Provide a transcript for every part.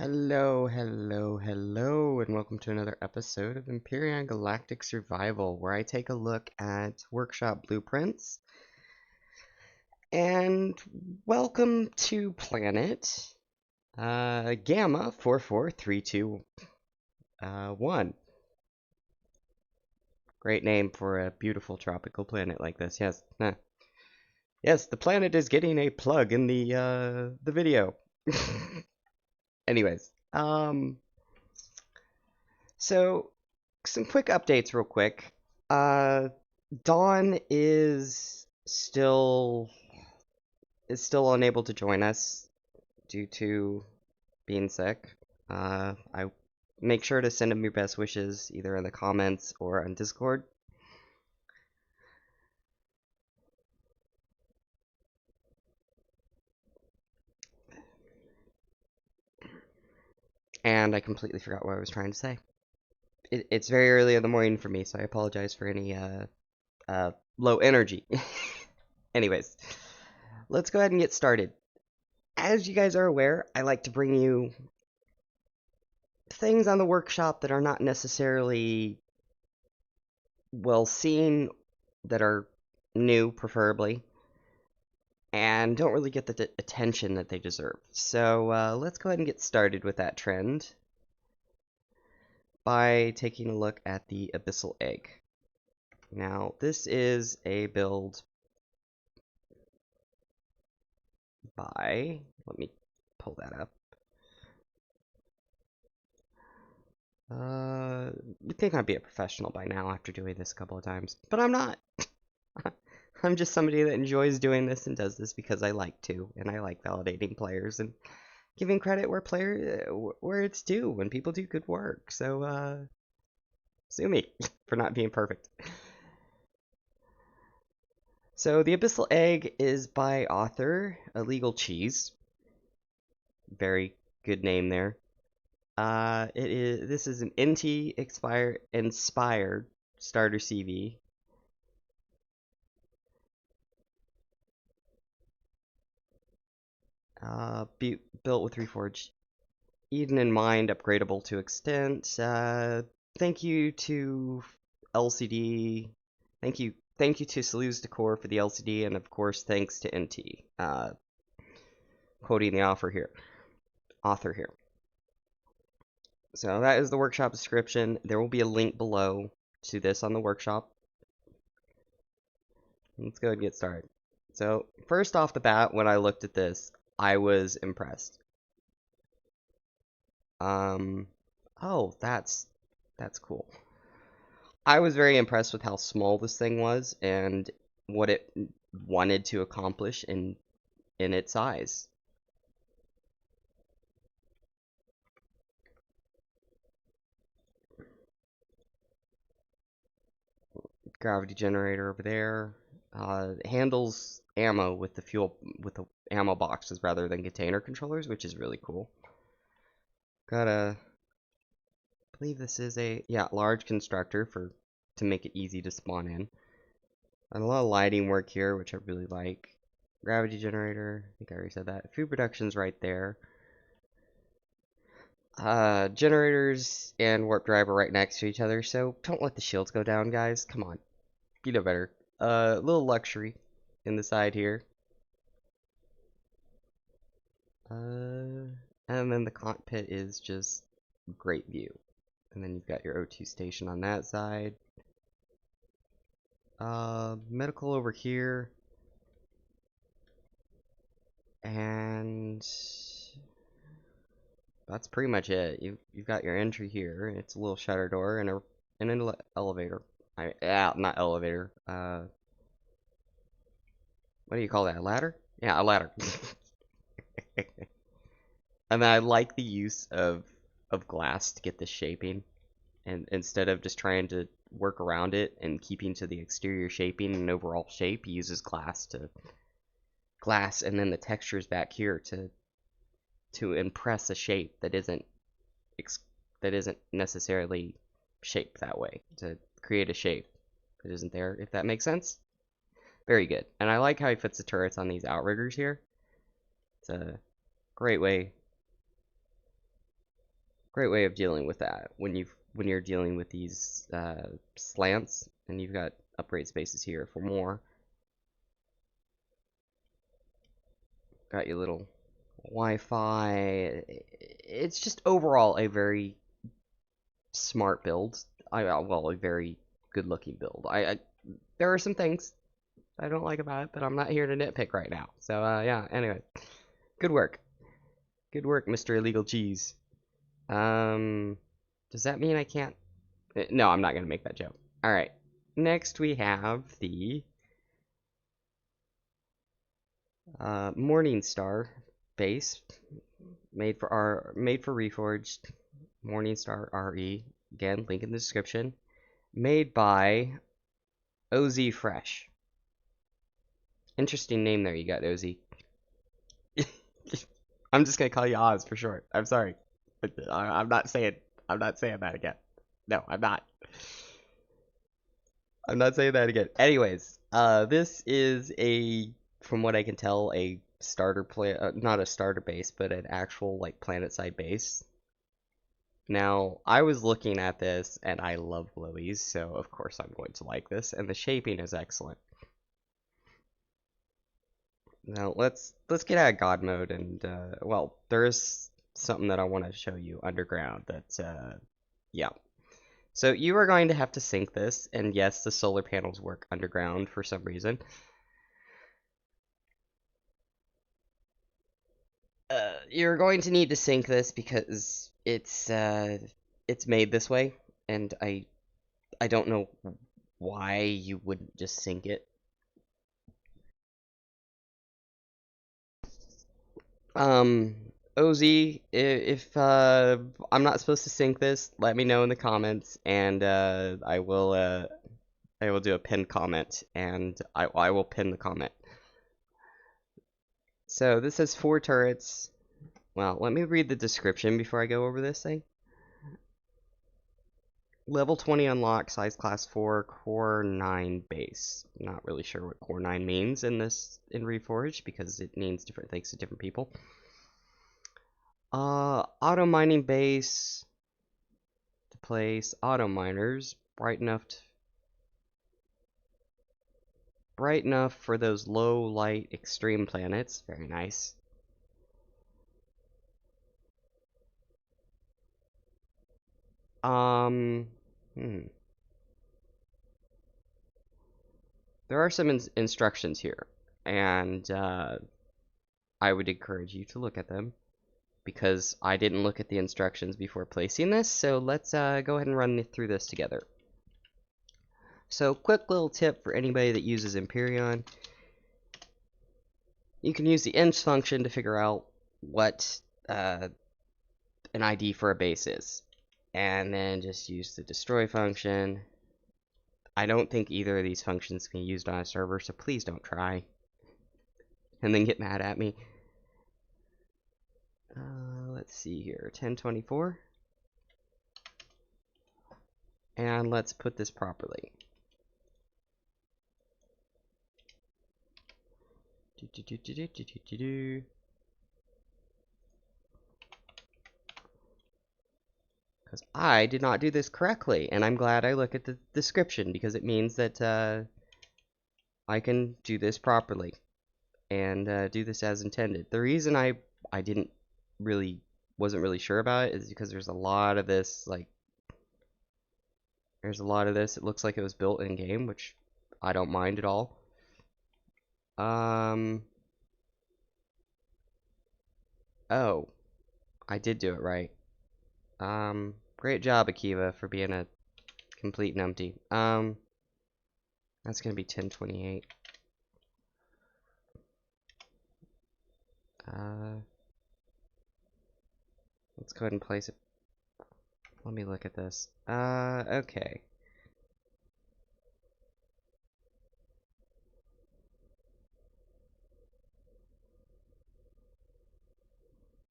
Hello, hello, hello, and welcome to another episode of Empyrean Galactic Survival, where I take a look at workshop blueprints. And welcome to planet Gamma 44321. Great name for a beautiful tropical planet like this. Yes, yes, the planet is getting a plug in the video. Anyways, so some quick updates real quick. Dawn is still unable to join us due to being sick. I make sure to send him your best wishes either in the comments or on Discord. And I completely forgot what I was trying to say. It's very early in the morning for me, so I apologize for any low energy. Anyways, let's go ahead and get started. As you guys are aware, I like to bring you things on the workshop that are not necessarily well seen, that are new, preferably, and don't really get the attention that they deserve. So let's go ahead and get started with that trend by taking a look at the Abyssal Egg. Now, this is a build by, let me pull that up. You'd think I'd be a professional by now after doing this a couple of times, but I'm not. I'm just somebody that enjoys doing this and does this because I like to, and I like validating players and giving credit where it's due when people do good work. So sue me for not being perfect. So the Abyssal Egg is by author Illegal Cheese. Very good name there. This is an NT inspired starter CV. Built with Reforged Eden in mind, upgradable to extent. Thank you to LCD. Thank you to Saluz Decor for the LCD, and of course thanks to NT. Quoting the author here. So that is the workshop description. There will be a link below to this on the workshop. Let's go and get started. So first off the bat, when I looked at this, I was impressed. Oh, that's cool. I was very impressed with how small this thing was and what it wanted to accomplish in its size. Gravity generator over there. Handles ammo with the ammo boxes rather than container controllers, which is really cool. I believe this is a large constructor to make it easy to spawn in. And a lot of lighting work here, which I really like. Gravity generator, I think I already said that. Food production's right there. Generators and warp drive are right next to each other, so don't let the shields go down, guys. Come on, you know better. Little luxury in the side here. And then the cockpit is just great view. And then you've got your O2 station on that side. Medical over here. And that's pretty much it. You've got your entry here. It's a little shutter door and an elevator. Not elevator. What do you call that? A ladder? Yeah, a ladder. And I like the use of glass to get this shaping, and instead of just trying to work around it and keeping to the exterior shaping and overall shape, he uses glass, and then the textures back here to impress a shape that isn't necessarily shaped that way, to create a shape that isn't there, if that makes sense. Very good. And I like how he fits the turrets on these outriggers here. It's a great way Great way of dealing with that when you're dealing with these slants, and you've got upgrade spaces here for more. Got your little Wi-Fi. It's just overall a very smart build. Well, a very good-looking build. There are some things I don't like about it, but I'm not here to nitpick right now. So yeah. Anyway, good work, Mr. Illegal Cheese. Does that mean I can't? No, I'm not gonna make that joke. All right. Next we have the Morningstar base, made for Reforged. Morningstar RE. Again, link in the description. Made by OZ Fresh. Interesting name there you got, OZ. I'm just gonna call you Oz for short. I'm sorry. I'm not saying that again. No, I'm not. I'm not saying that again. Anyways, this is from what I can tell, a starter not a starter base, but an actual like planet-side base. Now, I was looking at this, and I love glowies, so of course I'm going to like this, and the shaping is excellent. Now, let's get out of God mode, and, well, there's something that I want to show you underground that, yeah. So, you are going to have to sync this, and yes, the solar panels work underground for some reason. You're going to need to sync this because it's made this way, and I don't know why you wouldn't just sync it. OZ, if I'm not supposed to sync this, let me know in the comments, and I will do a pinned comment, and I will pin the comment. So this has 4 turrets. Well, let me read the description before I go over this thing. Level 20 unlock, size class 4, core 9 base. Not really sure what core 9 means in Reforged, because it means different things to different people. Auto mining base to place auto miners, bright enough for those low light extreme planets. Very nice. There are some instructions here, and I would encourage you to look at them, because I didn't look at the instructions before placing this, so let's go ahead and run through this together. So, quick little tip for anybody that uses Empyrean. You can use the int function to figure out what an ID for a base is, and then just use the destroy function. I don't think either of these functions can be used on a server, so please don't try and then get mad at me. Let's see here, 1024, and let's put this properly. Because I did not do this correctly, and I'm glad I look at the description, because it means that I can do this properly and do this as intended. The reason I wasn't really sure about it is because there's a lot of this, like, it looks like it was built in game, which I don't mind at all. Oh, I did do it right. Great job, Akiva, for being a complete numpty. That's gonna be 1028. Let's go ahead and place it. Let me look at this. Okay.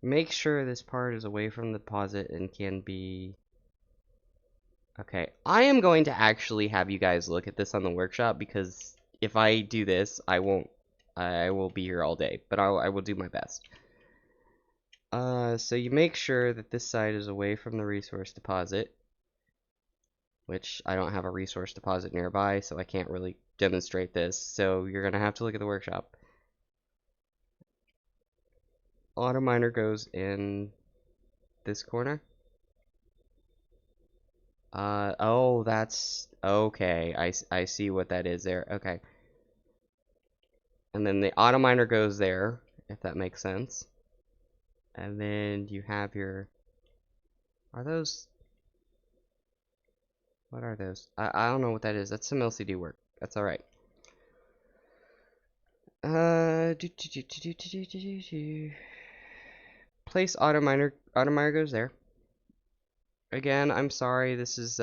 Make sure this part is away from the deposit and can be... Okay, I am going to actually have you guys look at this on the workshop, because if I do this, I will be here all day, but I will do my best. So you make sure that this side is away from the resource deposit, which I don't have a resource deposit nearby, so I can't really demonstrate this. So you're gonna have to look at the workshop. Auto miner goes in this corner. Oh, that's okay. I see what that is there. Okay. And then the auto miner goes there, if that makes sense. And then you have your, are those, what are those? I don't know what that is. That's some LCD work. That's all right. Place auto miner. Auto miner goes there. Again, I'm sorry. This is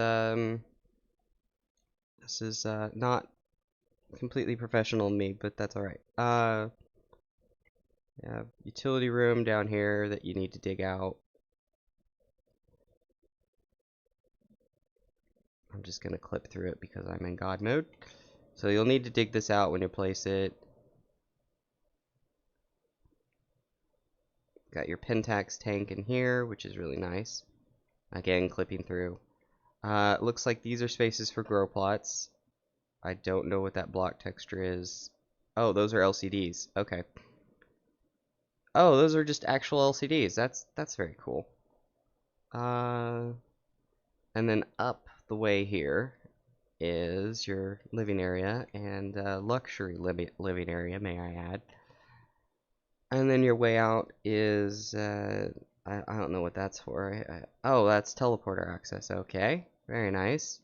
not completely professional of me, but that's all right. Yeah, utility room down here that you need to dig out. I'm just gonna clip through it because I'm in God mode. So you'll need to dig this out when you place it. Got your Pentax tank in here, which is really nice. Again, clipping through. Looks like these are spaces for grow plots. I don't know what that block texture is. Oh, those are LCDs. Okay. Oh, those are just actual LCDs. That's very cool. And then up the way here is your living area and luxury living area, may I add. And then your way out is I don't know what that's for. Oh, that's teleporter access. Okay, very nice.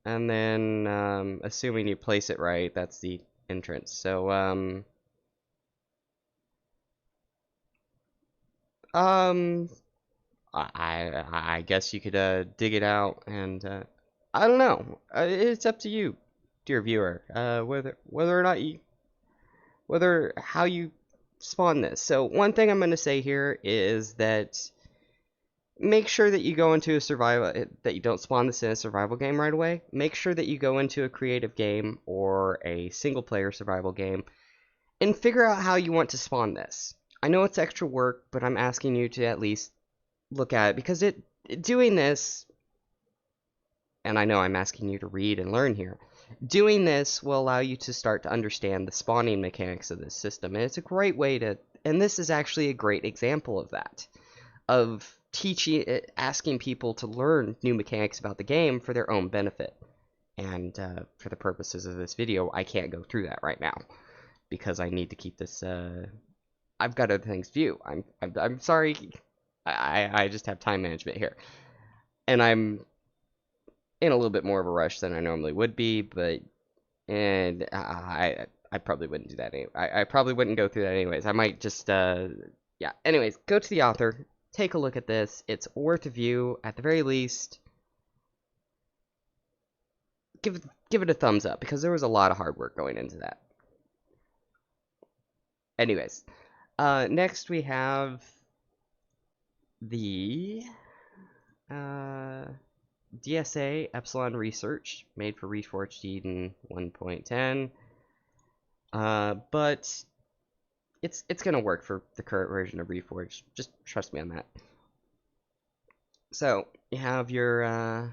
And then assuming you place it right, that's the entrance. So um I guess you could dig it out and I don't know. It's up to you, dear viewer. Whether or not you whether how you spawn this. So one thing I'm going to say here is that make sure that you go into a survival that you don't spawn this in a survival game right away. Make sure that you go into a creative game or a single player survival game and figure out how you want to spawn this. I know it's extra work, but I'm asking you to at least look at it because doing this, and I know I'm asking you to read and learn here. Doing this will allow you to start to understand the spawning mechanics of this system, and it's a great way to, and this is actually a great example of that, of teaching, asking people to learn new mechanics about the game for their own benefit. And for the purposes of this video, I can't go through that right now because I need to keep this. I've got other things to do. I'm sorry. I just have time management here, and I'm in a little bit more of a rush than I normally would be, but and I probably wouldn't do that anyway. I probably wouldn't go through that anyways. I might just yeah. Anyways, go to the author, take a look at this. It's worth a view at the very least. Give it a thumbs up because there was a lot of hard work going into that. Anyways, next we have the DSA Epsilon Research, made for Reforged Eden 1.10. But it's gonna work for the current version of Reforged. Just trust me on that. So you have your all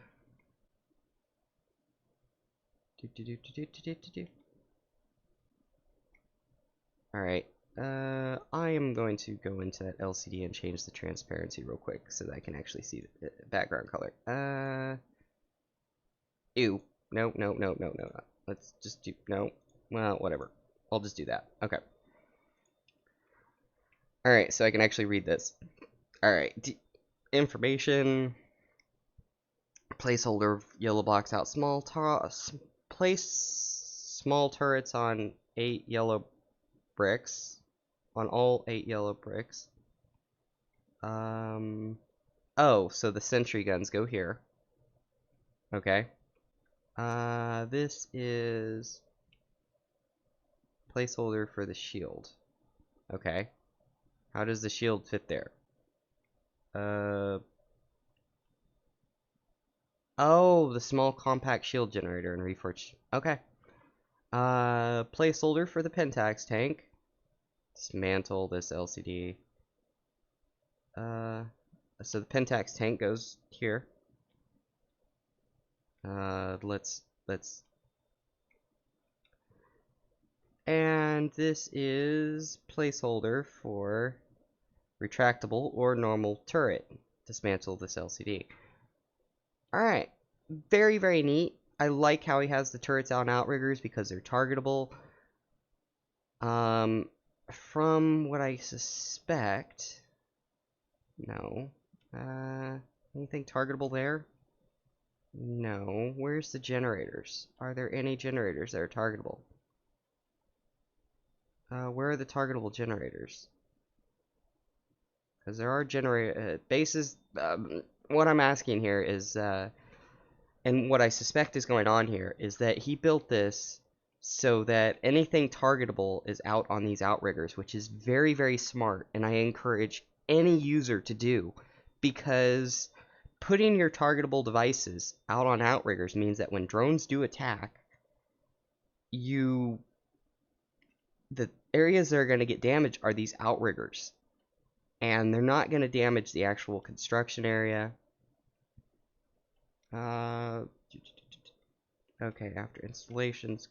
right. I am going to go into that LCD and change the transparency real quick so that I can actually see the background color. Ew. No, no, no, no, no. Let's just do, no. Well, whatever. I'll just do that. Okay. Alright, so I can actually read this. Alright. Information. Placeholder yellow blocks out small place small turrets on 8 yellow bricks. On all 8 yellow bricks. Oh, so the sentry guns go here. Okay. This is placeholder for the shield. Okay. How does the shield fit there? Oh, the small compact shield generator in Reforged. Okay. Placeholder for the Pentax tank. dismantle this LCD. So the Pentax tank goes here. Let's and this is placeholder for retractable or normal turret. Dismantle this LCD. Alright, very, very neat. I like how he has the turrets out and outriggers because they're targetable. From what I suspect, no. Anything targetable there? No. Where's the generators? Are there any generators that are targetable? Where are the targetable generators? Because there are generator bases. What I'm asking here is, and what I suspect is going on here is that he built this so that anything targetable is out on these outriggers, which is very, very smart, and I encourage any user to do, because putting your targetable devices out on outriggers means that when drones do attack, the areas that are going to get damaged are these outriggers, and they're not going to damage the actual construction area. Okay, after installations,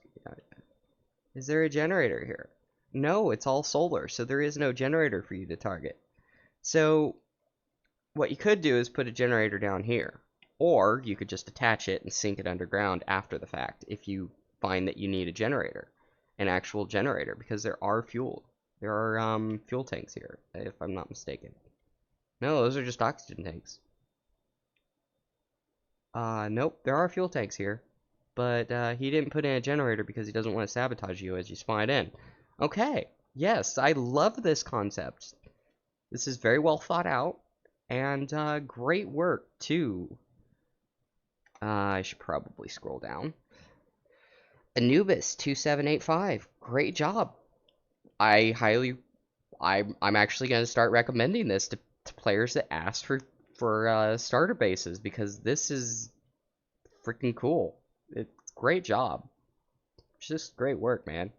is there a generator here? No, it's all solar, so there is no generator for you to target. So what you could do is put a generator down here, or you could just attach it and sink it underground after the fact if you find that you need a generator, an actual generator, because there are fuel tanks here, if I'm not mistaken. No, those are just oxygen tanks. Nope, there are fuel tanks here, but he didn't put in a generator because he doesn't want to sabotage you as you spawn in. Okay, yes, I love this concept. This is very well thought out, and great work, too. I should probably scroll down. Anubis2785, great job. I'm actually going to start recommending this to players that ask for starter bases, because this is freaking cool. It's great job. Just great work, man.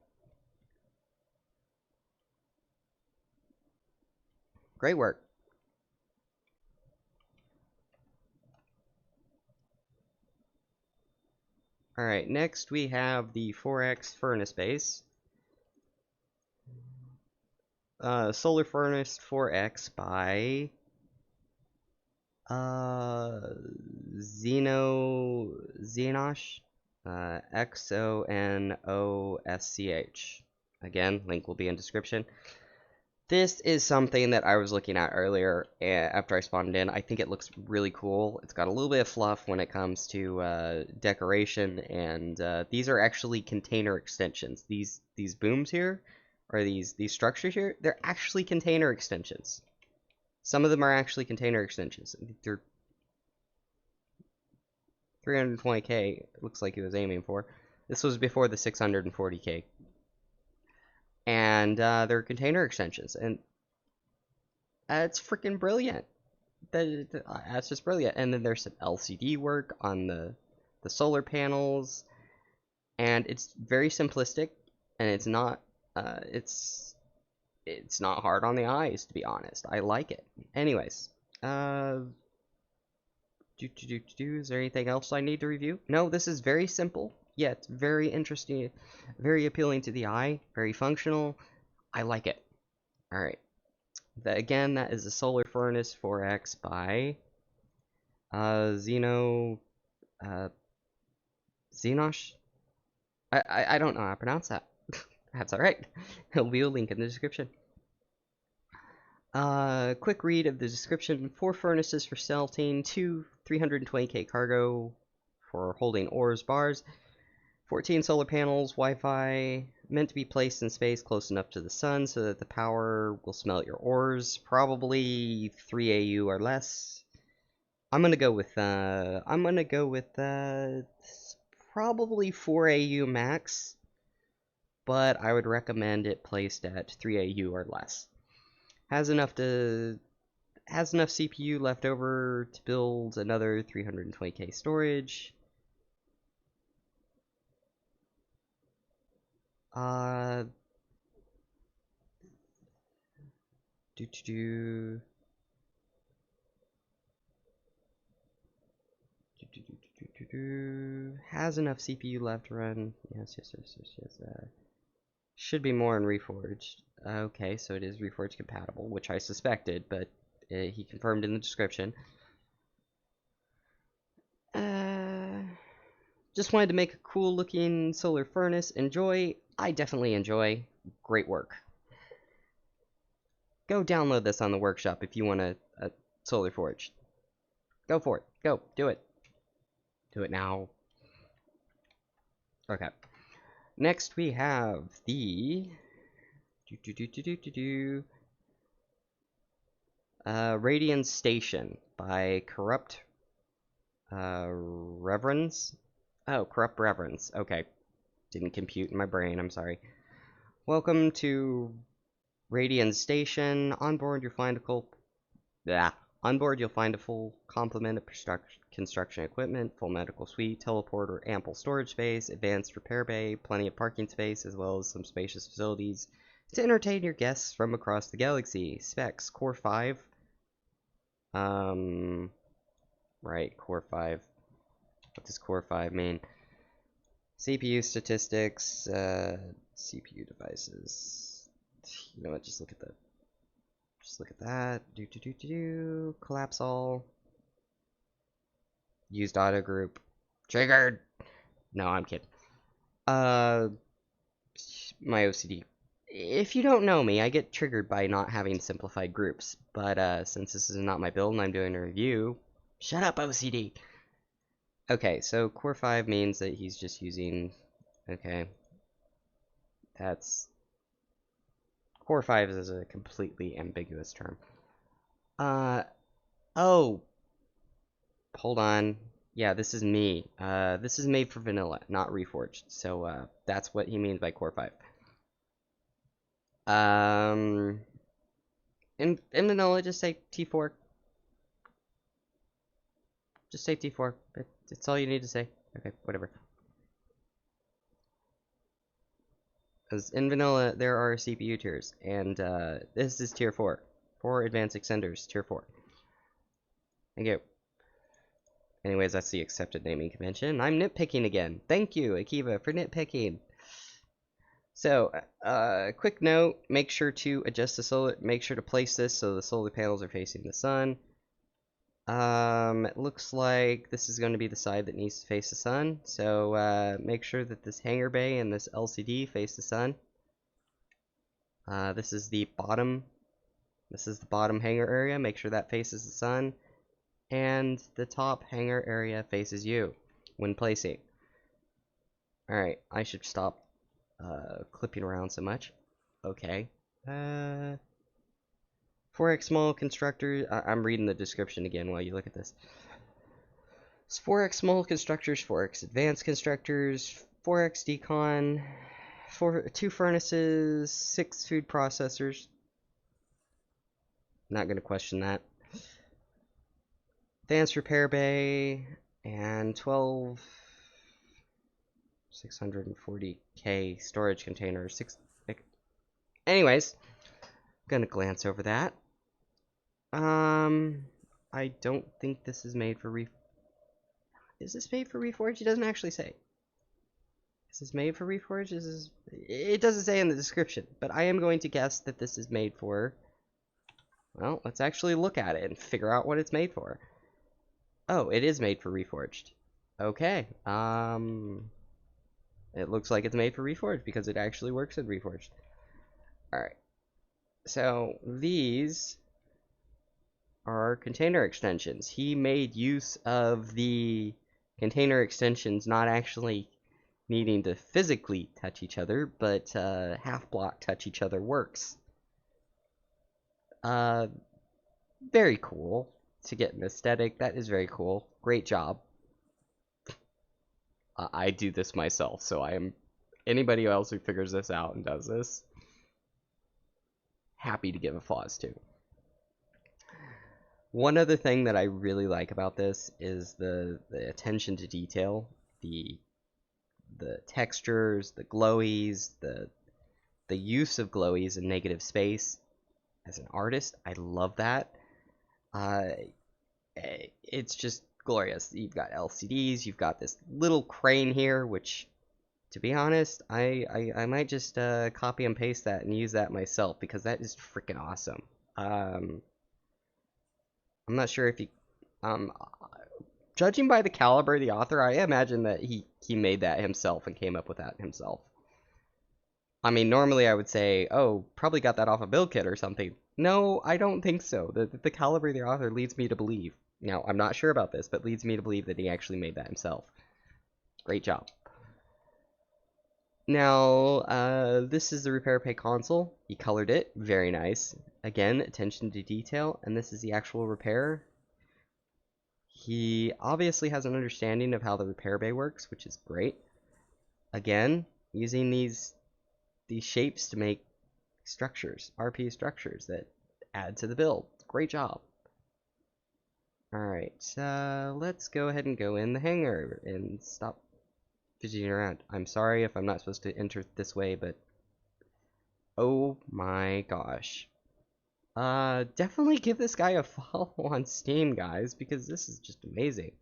Great work. Alright, next we have the 4X furnace base. Solar Furnace 4X by Xenosh, Xonosch. Again, link will be in description. This is something that I was looking at earlier after I spawned in. I think it looks really cool. It's got a little bit of fluff when it comes to decoration, and these are actually container extensions. These booms here, or these structures here, they're actually container extensions. Some of them are actually container extensions. They're 320k, looks like he was aiming for. This was before the 640k. And they're container extensions, and it's freaking brilliant. That's just brilliant. And then there's some LCD work on the solar panels, and it's very simplistic, and it's not hard on the eyes, to be honest. I like it. Anyways, is there anything else I need to review? No, this is very simple, yet very interesting, very appealing to the eye, very functional. I like it. Alright. Again, that is the Solar Furnace 4X by Xenosh. I don't know how to pronounce that. That's alright. There'll be a link in the description. Quick read of the description. 4 furnaces for smelting, 2 320k cargo for holding ores bars, 14 solar panels, Wi-Fi, meant to be placed in space close enough to the sun so that the power will smelt your ores, probably 3 AU or less. I'm gonna go with probably 4 AU max, but I would recommend it placed at 3 AU or less. Has enough CPU left over to build another 320k storage. Has enough CPU left to run. Yes. Should be more in Reforged. Okay, so it is Reforged compatible, which I suspected, but he confirmed in the description. Just wanted to make a cool looking solar furnace. Enjoy. I definitely enjoy. Great work. Go download this on the workshop if you want a solar forge. Go for it. Go. Do it. Do it now. Okay. Next we have the Radiant Station by Corrupt Reverends. Oh, Corrupt Reverends. Okay. Didn't compute in my brain, I'm sorry. Welcome to Radiant Station. On board you'll find a full complement of construction equipment, full medical suite, teleporter, ample storage space, advanced repair bay, plenty of parking space, as well as some spacious facilities to entertain your guests from across the galaxy. Specs: Core 5. Right, Core 5. What does Core 5 mean? CPU statistics, CPU devices. You know what? Just look at that. Collapse all. Used auto group. Triggered. No, I'm kidding. My OCD. If you don't know me, I get triggered by not having simplified groups. But since this is not my build and I'm doing a review, shut up, OCD. Okay, so Core 5 means that he's just using. Okay. Core 5 is a completely ambiguous term. Oh. Hold on. Yeah, this is me. This is made for vanilla, not reforged. So, that's what he means by Core 5. In vanilla, just say T4. Just say T4. It's all you need to say. Okay, whatever. Because in vanilla, there are CPU tiers, and this is tier 4. For advanced extenders, tier 4. Thank you. Anyways, that's the accepted naming convention. I'm nitpicking again. Thank you, Akiva, for nitpicking. So, quick note, make sure to adjust the solar, make sure to place this so the solar panels are facing the sun. It looks like this is going to be the side that needs to face the sun. So, make sure that this hangar bay and this LCD face the sun. This is the bottom hangar area. Make sure that faces the sun. And the top hangar area faces you when placing. Alright, I should stop clipping around so much. Okay. 4x small constructors. I'm reading the description again while you look at this. It's 4x small constructors, 4x advanced constructors, 4x decon, 2 furnaces, 6 food processors. Not going to question that. Advanced repair bay, and 12 640k storage containers. Anyways, gonna glance over that. I don't think this is made for Is this made for Reforged? It doesn't actually say. Is this made for Reforged? It doesn't say in the description, but I am going to guess that this is made for. Well, let's actually look at it and figure out what it's made for. Oh, it is made for Reforged. Okay. It looks like it's made for Reforged because it actually works in Reforged. Alright. So, these are container extensions. He made use of the container extensions not actually needing to physically touch each other, but half-block touch each other works. Very cool. To get an aesthetic, that is very cool. Great job. I do this myself, so I am anybody else who figures this out and does this, happy to give applause to. One other thing that I really like about this is the attention to detail, the textures, the glowies, the use of glowies in negative space. as an artist. I love that. Uh, it's just glorious. You've got LCDs, you've got this little crane here, which, to be honest, I might just copy and paste that and use that myself because that is freaking awesome. I'm not sure if you, um, judging by the caliber of the author, I imagine that he made that himself and came up with that himself. I mean, normally I would say, oh, probably got that off a build kit or something. No, I don't think so. The caliber of the author leads me to believe. Now, I'm not sure about this, but leads me to believe that he actually made that himself. Great job. Now, this is the repair pay console. He colored it. Very nice. Again, attention to detail. And this is the actual repair. He obviously has an understanding of how the repair bay works, which is great. Again, using these shapes to make structures, RP structures that add to the build. Great job. Alright, let's go ahead and go in the hangar and stop fidgeting around. I'm sorry if I'm not supposed to enter this way, but oh my gosh. Definitely give this guy a follow on Steam, guys, because this is just amazing.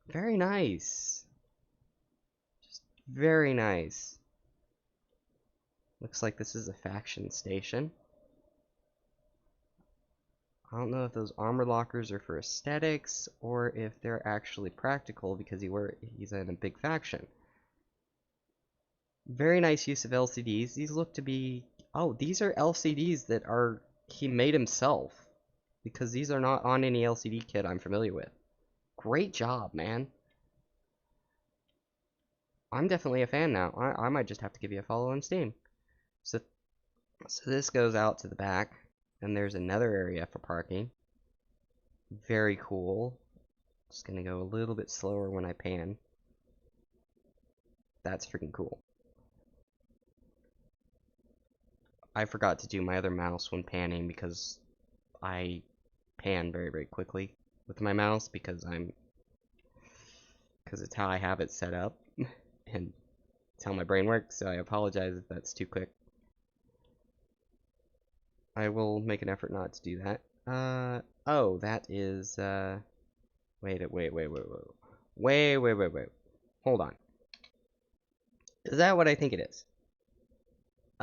Very nice. Just very nice. Looks like this is a faction station. I don't know if those armor lockers are for aesthetics or if they're actually practical because he's in a big faction. Very nice use of LCDs. These look to be... Oh, these are LCDs that he made himself because these are not on any LCD kit I'm familiar with. Great job, man. I'm definitely a fan now. I might just have to give you a follow on Steam. So this goes out to the back, and there's another area for parking. Very cool. Just gonna go a little bit slower when I pan. That's freaking cool. I forgot to do my other mouse when panning because I pan very, very quickly with my mouse because it's how I have it set up and it's how my brain works, so I apologize if that's too quick. I will make an effort not to do that. Oh, that is, wait. Hold on. Is that what I think it is?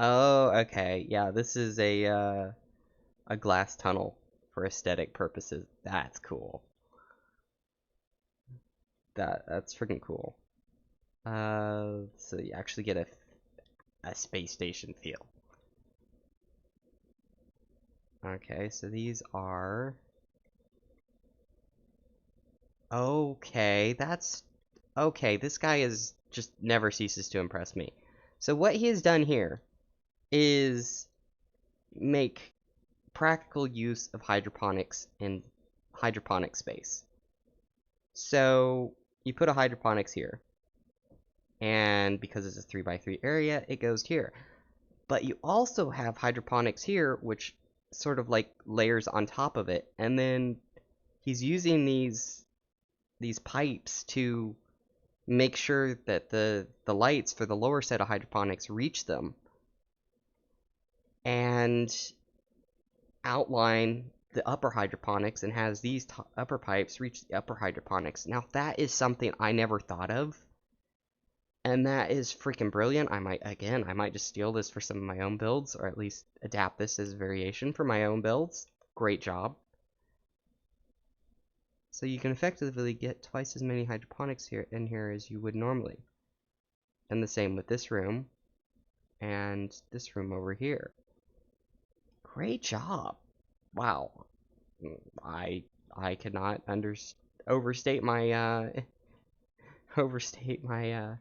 Oh, okay. Yeah, this is a glass tunnel for aesthetic purposes. That's cool. That's freaking cool. So you actually get a space station feel. Okay, so these are... Okay, that's... Okay, this guy is just never ceases to impress me. So what he has done here is make practical use of hydroponics in hydroponic space. So you put a hydroponics here, and because it's a 3x3 area, it goes here. But you also have hydroponics here, which sort of like layers on top of it, and then he's using these pipes to make sure that the lights for the lower set of hydroponics reach them and outline the upper hydroponics and has these upper pipes reach the upper hydroponics. Now that is something I never thought of, and that is freaking brilliant. I might just steal this for some of my own builds, or at least adapt this as variation for my own builds. Great job. So you can effectively get twice as many hydroponics in here as you would normally. And the same with this room and this room over here. Great job. Wow. I cannot overstate my overstate my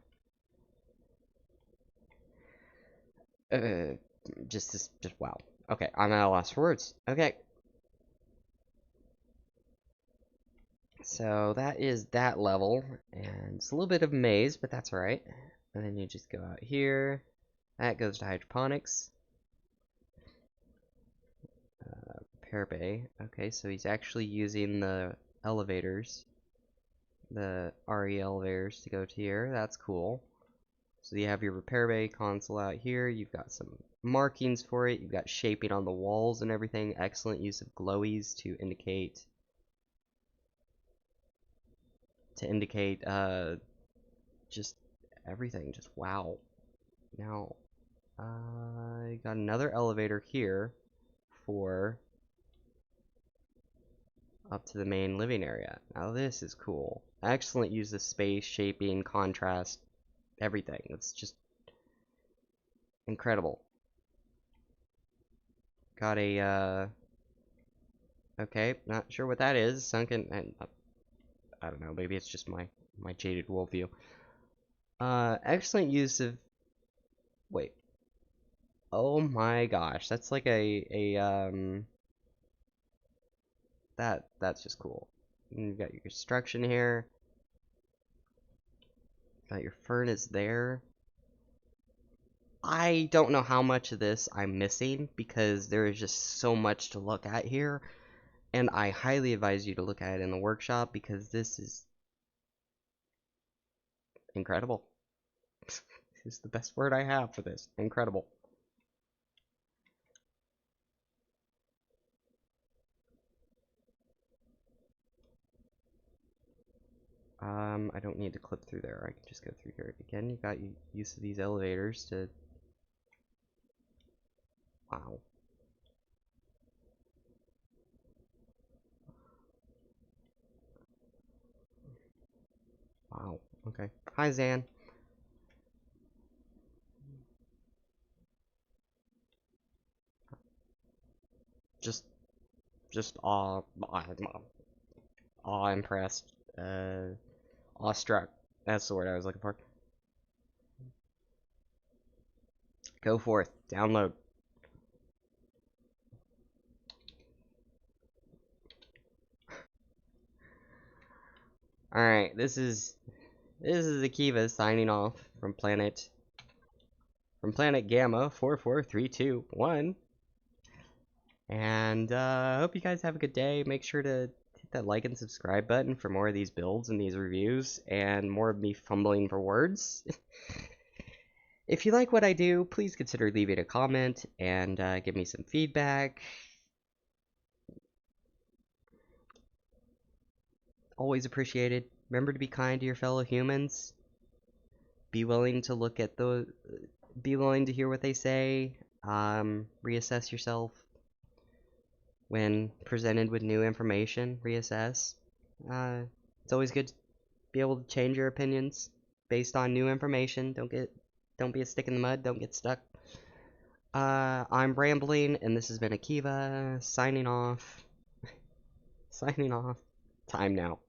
just wow. Okay, I'm at a loss for words. Okay. So that is that level, and it's a little bit of a maze, but that's alright. And then you just go out here. That goes to hydroponics. Repair bay. Okay, so he's actually using the elevators, the RE elevators to go to here. That's cool. So you have your repair bay console out here. You've got some markings for it. You've got shaping on the walls and everything. Excellent use of glowies to indicate just everything. Just wow. Now I got another elevator here for up to the main living area. Now this is cool. Excellent use of space, shaping, contrast, everything. It's just incredible. Got a okay, not sure what that is. Sunken and I don't know, maybe it's just my jaded worldview. Excellent use of wait. Oh my gosh, that's like that's just cool. You got your construction here. Got your furnace there. I don't know how much of this I'm missing because there is just so much to look at here, and I highly advise you to look at it in the workshop because this is incredible. This is the best word I have for this. Incredible. I don't need to clip through there. I can just go through here. Again, you got use of these elevators to... Wow. Wow. Okay. Hi, Zan. Just, just awe impressed. Awestruck. That's the word I was looking for. Go forth. Download. Alright, this is Akiva signing off from planet Gamma 44321. And I hope you guys have a good day. Make sure to hit that like and subscribe button for more of these builds and these reviews and more of me fumbling for words. If you like what I do, please consider leaving a comment and give me some feedback. Always appreciated. Remember to be kind to your fellow humans. Be willing to look at be willing to hear what they say. Reassess yourself when presented with new information. Reassess. It's always good to be able to change your opinions based on new information. Don't be a stick in the mud. Don't get stuck. I'm rambling, and this has been Akiva signing off. Signing off. Time now.